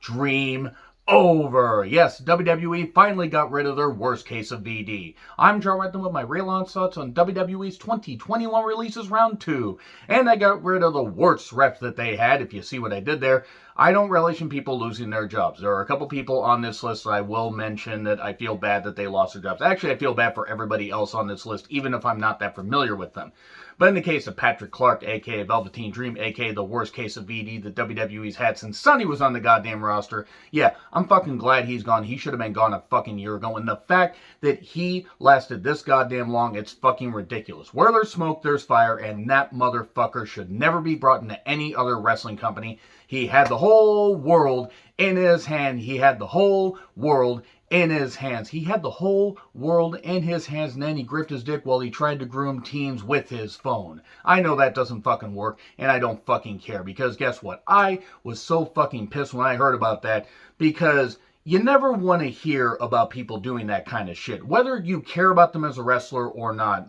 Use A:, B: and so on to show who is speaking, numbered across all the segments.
A: Dream over. Yes, WWE finally got rid of their worst case of VD. I'm Joe Redden with my real on thoughts on WWE's 2021 releases round 2. And I got rid of the worst rep that they had, if you see what I did there. I don't relish in people losing their jobs. There are a couple people on this list that I will mention that I feel bad that they lost their jobs. Actually, I feel bad for everybody else on this list, even if I'm not that familiar with them. But in the case of Patrick Clark, a.k.a. Velveteen Dream, a.k.a. the worst case of VD that WWE's had since Sonny was on the goddamn roster, yeah, I'm fucking glad he's gone. He should have been gone a fucking year ago. And the fact that he lasted this goddamn long, it's fucking ridiculous. Where there's smoke, there's fire, and that motherfucker should never be brought into any other wrestling company. He had the whole world in his hand. He had the whole world in his hands. He had the whole world in his hands, and then he gripped his dick while he tried to groom teams with his phone. I know that doesn't fucking work, and I don't fucking care, because guess what? I was so fucking pissed when I heard about that, because you never want to hear about people doing that kind of shit. Whether you care about them as a wrestler or not,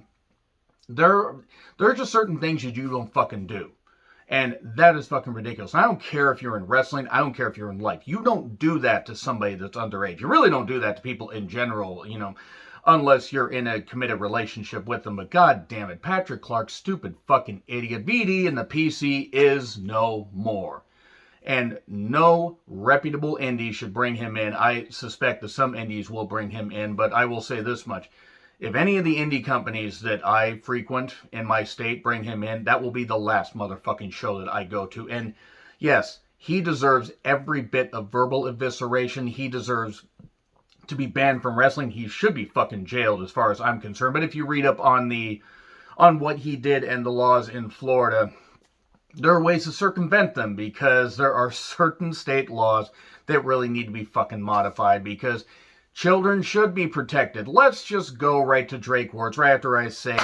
A: there are just certain things that you don't fucking do. And that is fucking ridiculous. I don't care if you're in wrestling. I don't care if you're in life. You don't do that to somebody that's underage. You really don't do that to people in general, unless you're in a committed relationship with them. But god damn it, Patrick Clark, stupid fucking idiot. VD and the PC is no more. And no reputable indie should bring him in. I suspect that some indies will bring him in, but I will say this much. If any of the indie companies that I frequent in my state bring him in, that will be the last motherfucking show that I go to. And yes, he deserves every bit of verbal evisceration. He deserves to be banned from wrestling. He should be fucking jailed as far as I'm concerned. But if you read up on what he did and the laws in Florida, there are ways to circumvent them, because there are certain state laws that really need to be fucking modified, because children should be protected. Let's just go right to Drake Wuertz right after I say,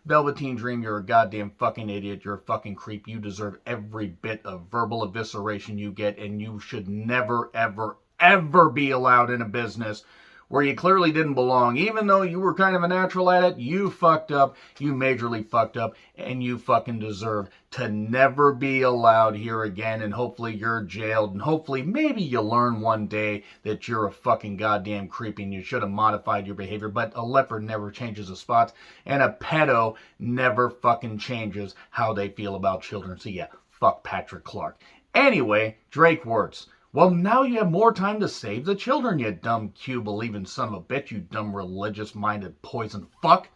A: Velveteen Dream, you're a goddamn fucking idiot. You're a fucking creep. You deserve every bit of verbal evisceration you get, and you should never, ever, ever be allowed in a business where you clearly didn't belong. Even though you were kind of a natural at it, you fucked up. You majorly fucked up, and you fucking deserve to never be allowed here again. And hopefully you're jailed, and hopefully maybe you learn one day that you're a fucking goddamn creep and you should have modified your behavior. But a leopard never changes his spots, and a pedo never fucking changes how they feel about children. So yeah, fuck Patrick Clark. Anyway, Drake Wuertz. Well, now you have more time to save the children, you dumb Q-believing son of a bitch, you dumb religious-minded poison fuck.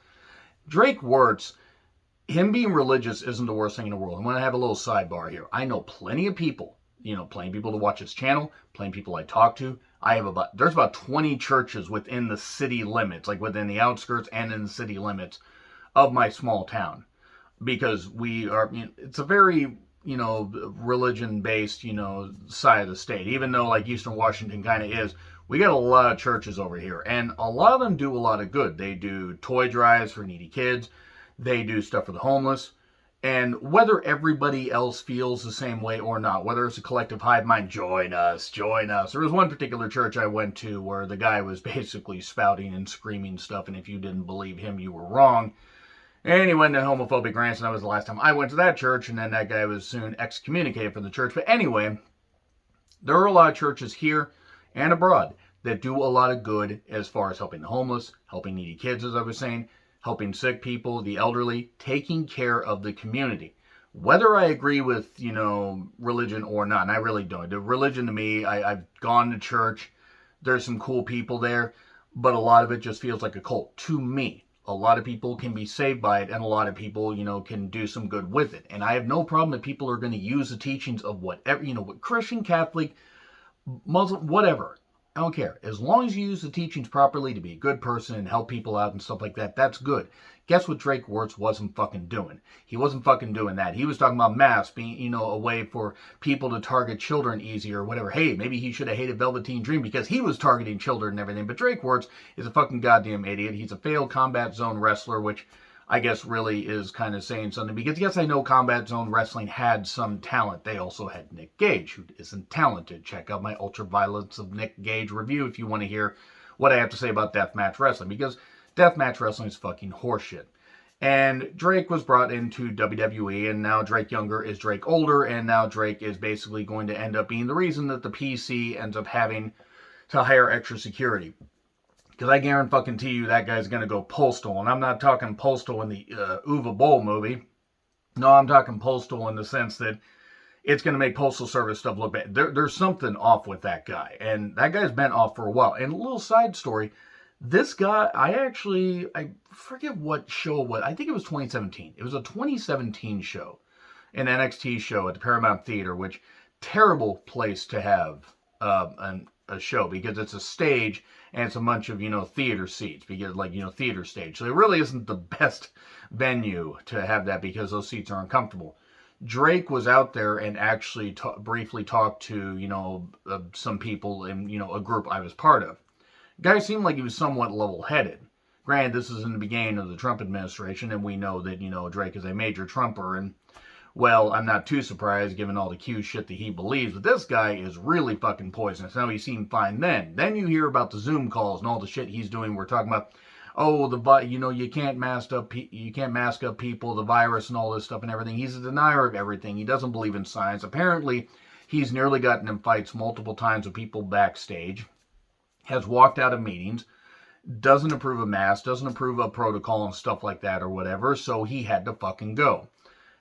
A: Drake Wuertz, him being religious isn't the worst thing in the world. I'm going to have a little sidebar here. I know plenty of people, plenty of people to watch his channel, plenty of people I talk to. There's about 20 churches within the city limits, like within the outskirts and in the city limits of my small town. Because it's a very religion-based, side of the state. Even though, like, Eastern Washington kind of is, we got a lot of churches over here. And a lot of them do a lot of good. They do toy drives for needy kids. They do stuff for the homeless. And whether everybody else feels the same way or not, whether it's a collective hive mind, join us, join us. There was one particular church I went to where the guy was basically spouting and screaming stuff, and if you didn't believe him, you were wrong. And he went to homophobic rants, and that was the last time I went to that church, and then that guy was soon excommunicated from the church. But anyway, there are a lot of churches here and abroad that do a lot of good as far as helping the homeless, helping needy kids, as I was saying, helping sick people, the elderly, taking care of the community. Whether I agree with, religion or not, and I really don't. The religion to me, I've gone to church, there's some cool people there, but a lot of it just feels like a cult to me. A lot of people can be saved by it, and a lot of people, can do some good with it. And I have no problem that people are going to use the teachings of whatever, Christian, Catholic, Muslim, whatever. I don't care. As long as you use the teachings properly to be a good person and help people out and stuff like that, that's good. Guess what Drake Wuertz wasn't fucking doing? He wasn't fucking doing that. He was talking about masks being, a way for people to target children easier or whatever. Hey, maybe he should have hated Velveteen Dream because he was targeting children and everything. But Drake Wuertz is a fucking goddamn idiot. He's a failed Combat Zone wrestler, which I guess really is kind of saying something. Because yes, I know Combat Zone Wrestling had some talent. They also had Nick Gage, who isn't talented. Check out my Ultraviolence of Nick Gage review if you want to hear what I have to say about Deathmatch Wrestling. Because Deathmatch Wrestling is fucking horseshit. And Drake was brought into WWE, and now Drake Younger is Drake Older, and now Drake is basically going to end up being the reason that the PC ends up having to hire extra security. Because I guarantee you that guy's going to go postal. And I'm not talking postal in the Uwe Boll movie. No, I'm talking postal in the sense that it's going to make postal service stuff look bad. There's something off with that guy. And that guy's been off for a while. And a little side story. This guy, I forget what show it was. I think it was 2017. It was a 2017 show. An NXT show at the Paramount Theater, which, terrible place to have a show, because it's a stage and it's a bunch of, theater seats, because theater stage. So it really isn't the best venue to have that, because those seats are uncomfortable. Drake was out there and actually briefly talked to, some people in, a group I was part of. Guy seemed like he was somewhat level-headed. Granted, this is in the beginning of the Trump administration, and we know that, Drake is a major Trumper, and, well, I'm not too surprised given all the Q shit that he believes, but this guy is really fucking poisonous. Now, he seemed fine then. Then you hear about the Zoom calls and all the shit he's doing. We're talking about, you can't mask up people, the virus and all this stuff and everything. He's a denier of everything. He doesn't believe in science. Apparently, he's nearly gotten in fights multiple times with people backstage, has walked out of meetings, doesn't approve of masks, doesn't approve of protocol and stuff like that or whatever, so he had to fucking go.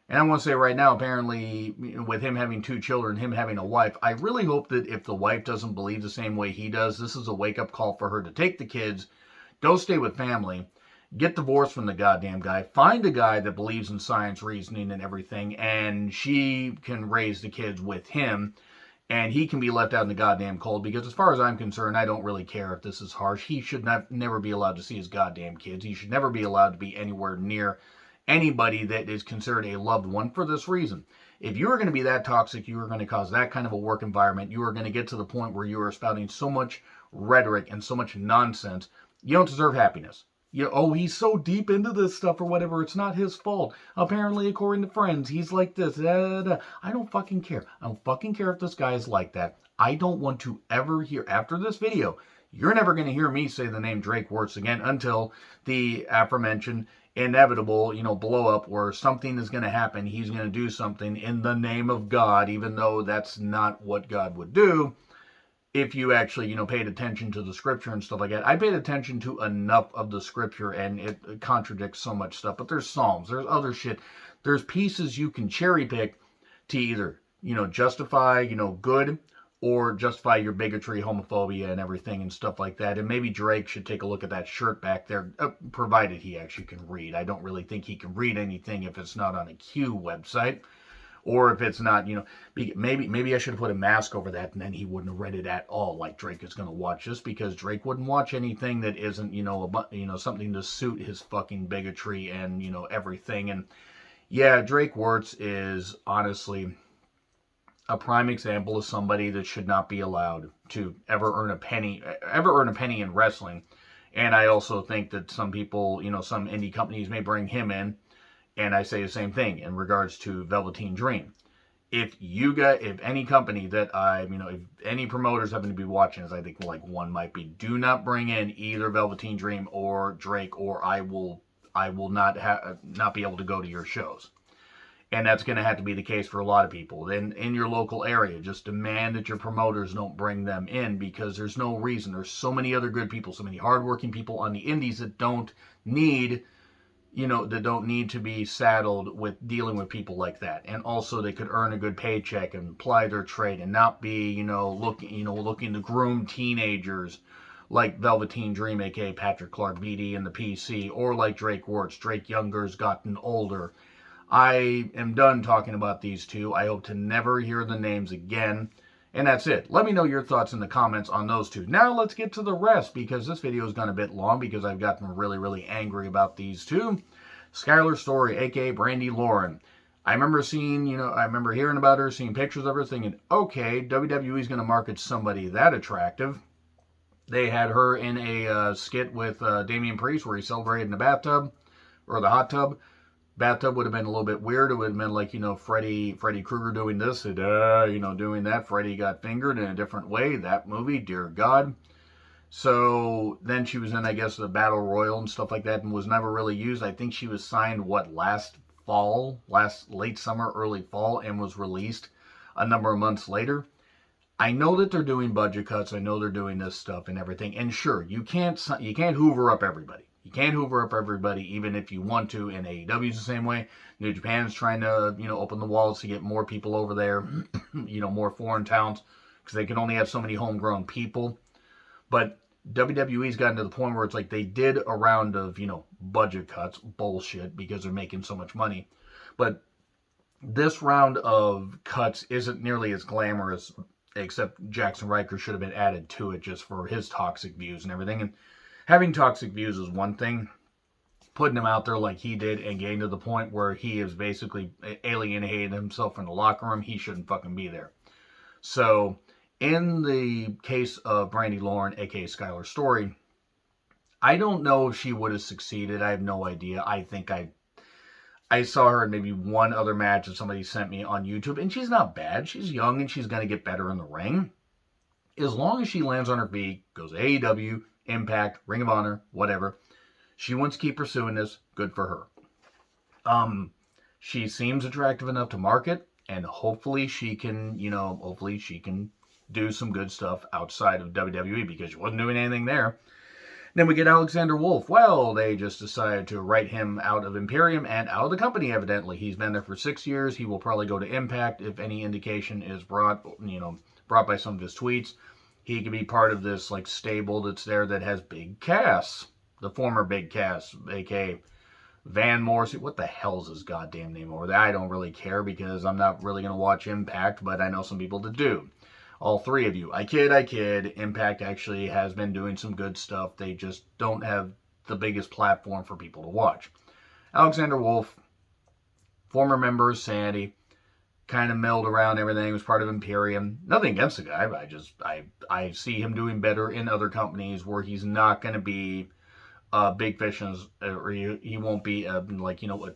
A: And I want to say right now, apparently, with him having 2 children, him having a wife, I really hope that if the wife doesn't believe the same way he does, this is a wake-up call for her to take the kids, go stay with family, get divorced from the goddamn guy, find a guy that believes in science, reasoning, and everything, and she can raise the kids with him, and he can be left out in the goddamn cold, because as far as I'm concerned, I don't really care if this is harsh. He should never be allowed to see his goddamn kids. He should never be allowed to be anywhere near anybody that is considered a loved one, for this reason. If you are going to be that toxic, you are going to cause that kind of a work environment, you are going to get to the point where you are spouting so much rhetoric and so much nonsense, you don't deserve happiness. He's so deep into this stuff or whatever, it's not his fault. Apparently, according to friends, he's like this. I don't fucking care. I don't fucking care if this guy is like that. I don't want to ever hear, after this video, you're never going to hear me say the name Drake Wuertz again until the aforementioned inevitable, blow up where something is going to happen. He's going to do something in the name of God, even though that's not what God would do. If you actually, paid attention to the scripture and stuff like that. I paid attention to enough of the scripture, and it contradicts so much stuff. But there's Psalms, there's other shit. There's pieces you can cherry pick to either, justify, good, or justify your bigotry, homophobia, and everything and stuff like that. And maybe Drake should take a look at that shirt back there, provided he actually can read. I don't really think he can read anything if it's not on a Q website. Or if it's not, maybe I should have put a mask over that, and then he wouldn't have read it at all, like Drake is going to watch this, because Drake wouldn't watch anything that isn't, something to suit his fucking bigotry and, everything. And yeah, Drake Wuertz is honestly a prime example of somebody that should not be allowed to ever earn a penny in wrestling. And I also think that some people, some indie companies may bring him in. And I say the same thing in regards to Velveteen Dream. If any company that if any promoters happen to be watching, as I think like one might be, do not bring in either Velveteen Dream or Drake, or I will not be able to go to your shows. And that's going to have to be the case for a lot of people. Then in your local area, just demand that your promoters don't bring them in, because there's no reason. There's so many other good people, so many hardworking people on the indies that don't need to be saddled with dealing with people like that. And also they could earn a good paycheck and ply their trade and not be, looking to groom teenagers like Velveteen Dream, aka Patrick Clark, VD, and the PC, or like Drake Wuertz. Drake Younger's gotten older. I am done talking about these two. I hope to never hear the names again. And that's it. Let me know your thoughts in the comments on those two. Now let's get to the rest, because this video has gone a bit long because I've gotten really, really angry about these two. Skylar Story, aka Brandy Lauren. I remember hearing about her, seeing pictures of her, thinking, okay, WWE's going to market somebody that attractive. They had her in a skit with Damian Priest where he celebrated in the bathtub, or the hot tub. Bathtub would have been a little bit weird. It would have been like, Freddy Krueger doing this, and, doing that. Freddy got fingered in a different way. That movie, dear God. So then she was in, I guess, the Battle Royal and stuff like that, and was never really used. I think she was signed, last fall, last late summer, early fall, and was released a number of months later. I know that they're doing budget cuts. I know they're doing this stuff and everything. And sure, you can't hoover up everybody. You can't hoover up everybody, even if you want to. And AEW's the same way. New Japan's trying to, open the walls to get more people over there. More foreign talents, because they can only have so many homegrown people. But WWE's gotten to the point where it's like they did a round of, budget cuts, bullshit, because they're making so much money. But this round of cuts isn't nearly as glamorous, except Jackson Riker should have been added to it just for his toxic views and everything. And having toxic views is one thing. Putting him out there like he did and getting to the point where he is basically alienating himself from the locker room, he shouldn't fucking be there. So, in the case of Brandi Lauren, aka Skylar Story, I don't know if she would have succeeded. I have no idea. I think I saw her in maybe one other match that somebody sent me on YouTube, and she's not bad. She's young, and she's going to get better in the ring. As long as she lands on her feet, goes to AEW, Impact, Ring of Honor, whatever. She wants to keep pursuing this. Good for her. She seems attractive enough to market, and hopefully she can, do some good stuff outside of WWE, because she wasn't doing anything there. Then we get Alexander Wolf. Well, they just decided to write him out of Imperium and out of the company, evidently. He's been there for 6 years. He will probably go to Impact if any indication is brought by some of his tweets. He could be part of this stable that's there that has Big Cass, the former Big Cass, aka Van Morrissey. What the hell's his goddamn name over there? I don't really care, because I'm not really going to watch Impact, but I know some people that do. All three of you. I kid. Impact actually has been doing some good stuff. They just don't have the biggest platform for people to watch. Alexander Wolf, former member of Sanity, kind of milled around everything, was part of Imperium. Nothing against the guy, but I see him doing better in other companies where he's not going to be a big fish, or he won't be a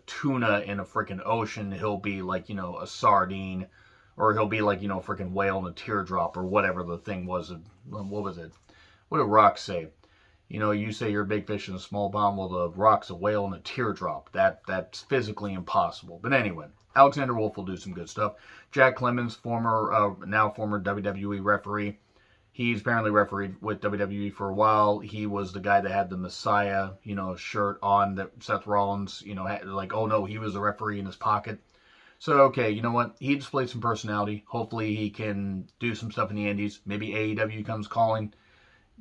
A: tuna in a freaking ocean. He'll be a sardine. Or he'll be freaking whale in a teardrop, or whatever the thing was. What was it? What did Rock say? You say you're a big fish in a small pond. Well, the Rock's a whale in a teardrop. That's physically impossible. But anyway, Alexander Wolf will do some good stuff. Jack Clemens, now former WWE referee. He's apparently refereed with WWE for a while. He was the guy that had the Messiah, shirt on that Seth Rollins, had, oh no, he was the referee in his pocket. So, okay, you know what? He displayed some personality. Hopefully he can do some stuff in the Indies. Maybe AEW comes calling,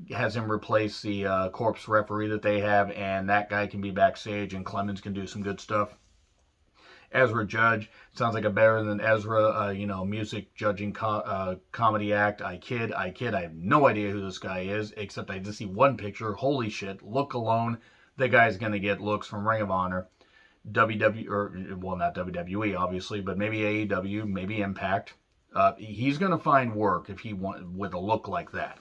A: has him replace the corpse referee that they have, and that guy can be backstage, and Clemens can do some good stuff. Ezra Judge, sounds like a better than Ezra, music judging comedy act. I kid. I have no idea who this guy is, except I just see one picture. Holy shit, look alone. The guy's going to get looks from Ring of Honor. Not WWE, obviously, but maybe AEW, maybe Impact. He's going to find work if he with a look like that.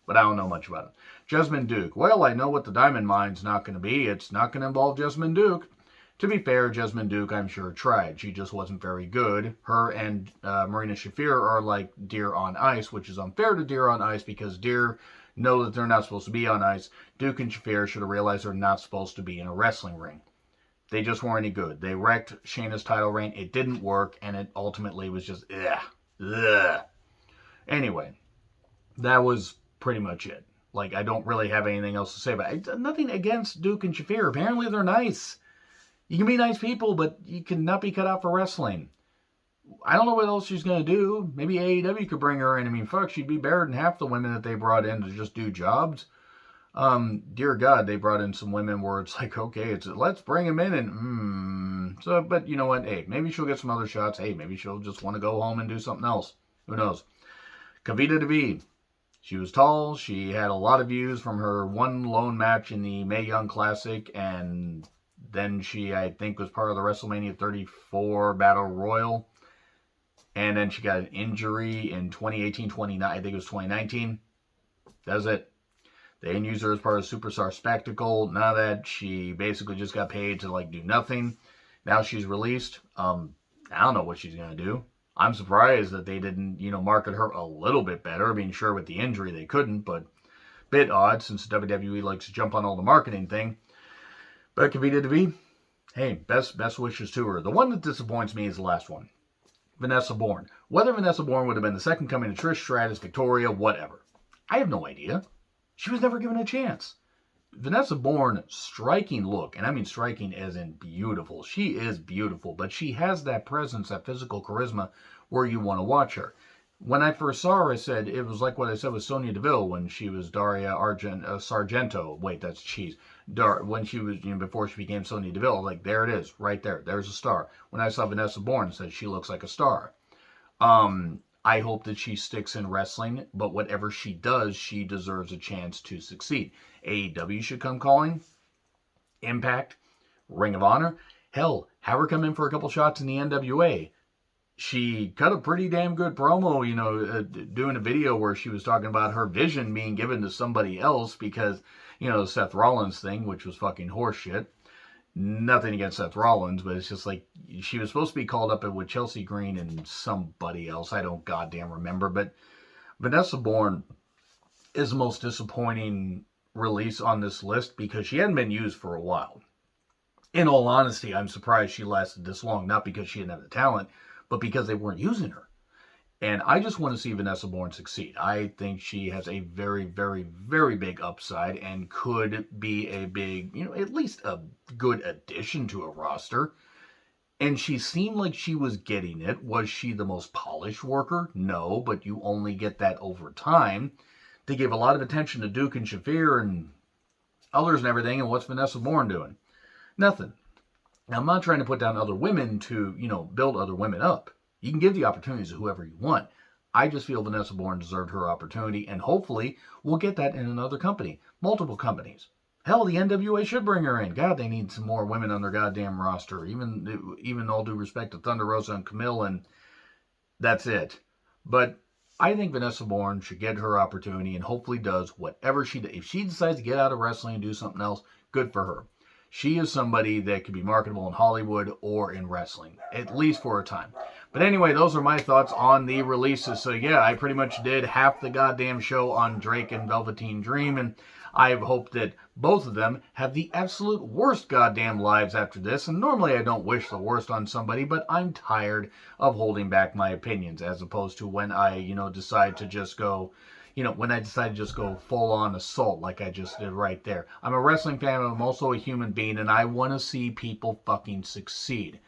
A: But I don't know much about it. Jessamine Duke. Well, I know what the Diamond Mine's not going to be. It's not going to involve Jessamine Duke. To be fair, Jessamine Duke, I'm sure, tried. She just wasn't very good. Her and Marina Shafir are like deer on ice, which is unfair to deer on ice, because deer know that they're not supposed to be on ice. Duke and Shafir should have realized they're not supposed to be in a wrestling ring. They just weren't any good. They wrecked Shayna's title reign. It didn't work, and it ultimately was just, ugh. Anyway, that was pretty much it. I don't really have anything else to say about it. Nothing against Duke and Shafir. Apparently, they're nice. You can be nice people, but you cannot be cut out for wrestling. I don't know what else she's going to do. Maybe AEW could bring her in. I mean, fuck, she'd be better than half the women that they brought in to just do jobs. Dear God, they brought in some women where it's okay, let's bring them in and, So, but you know what? Hey, maybe she'll get some other shots. Hey, maybe she'll just want to go home and do something else. Who knows? Kavita Devi. She was tall. She had a lot of views from her one lone match in the Mae Young Classic, and then she, I think, was part of the WrestleMania 34 Battle Royal. And then she got an injury in 2018, I think it was 2019. That was it. They didn't use her as part of Superstar Spectacle. None of that. She basically just got paid to do nothing. Now she's released. I don't know what she's going to do. I'm surprised that they didn't, market her a little bit better. I mean, sure, with the injury they couldn't, but Bit odd since WWE likes to jump on all the marketing thing. But Kavita Devi, hey, best wishes to her. The one that disappoints me is the last one. Vanessa Borne. Whether Vanessa Borne would have been the second coming of Trish Stratus, Victoria, whatever. I have no idea. She was never given a chance. Vanessa Borne, striking look, and I mean striking as in beautiful. She is beautiful, but she has that presence, that physical charisma where you want to watch her. When I first saw her, I said it was like what I said with Sonya Deville when she was Daria Sargento. Wait, that's cheese. When she was, before she became Sonya Deville, like there it is, right there. There's a star. When I saw Vanessa Borne, I said she looks like a star. I hope that she sticks in wrestling, but whatever she does, she deserves a chance to succeed. AEW should come calling. Impact, Ring of Honor. Hell, have her come in for a couple shots in the NWA. She cut a pretty damn good promo, doing a video where she was talking about her vision being given to somebody else because, the Seth Rollins thing, which was fucking horseshit. Nothing against Seth Rollins, but it's just like she was supposed to be called up with Chelsea Green and somebody else. I don't goddamn remember. But Vanessa Borne is the most disappointing release on this list because she hadn't been used for a while. In all honesty, I'm surprised she lasted this long, not because she didn't have the talent, but because they weren't using her. And I just want to see Vanessa Borne succeed. I think she has a very, very, very big upside and could be a big, at least a good addition to a roster. And she seemed like she was getting it. Was she the most polished worker? No, but you only get that over time. They gave a lot of attention to Duke and Shafir and others and everything. And what's Vanessa Borne doing? Nothing. Now, I'm not trying to put down other women to, build other women up. You can give the opportunities to whoever you want. I just feel Vanessa Borne deserved her opportunity, and hopefully we'll get that in another company. Multiple companies. Hell, the NWA should bring her in. God, they need some more women on their goddamn roster. Even all due respect to Thunder Rosa and Camille, and that's it. But I think Vanessa Borne should get her opportunity and hopefully does whatever she does. If she decides to get out of wrestling and do something else, good for her. She is somebody that could be marketable in Hollywood or in wrestling, at least for a time. But anyway, those are my thoughts on the releases. So yeah, I pretty much did half the goddamn show on Drake and Velveteen Dream, and I hope that both of them have the absolute worst goddamn lives after this. And normally I don't wish the worst on somebody, but I'm tired of holding back my opinions, as opposed to when I, decide to just go... when I decided to just go full-on assault like I just did right there. I'm a wrestling fan, but I'm also a human being, and I want to see people fucking succeed.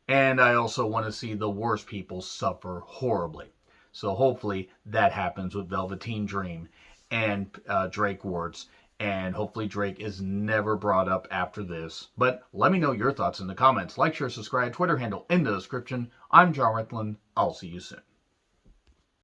A: And I also want to see the worst people suffer horribly. So hopefully that happens with Velveteen Dream and Drake Wuertz. And hopefully Drake is never brought up after this. But let me know your thoughts in the comments. Like, share, subscribe, Twitter handle in the description. I'm John Rethlin. I'll see you soon.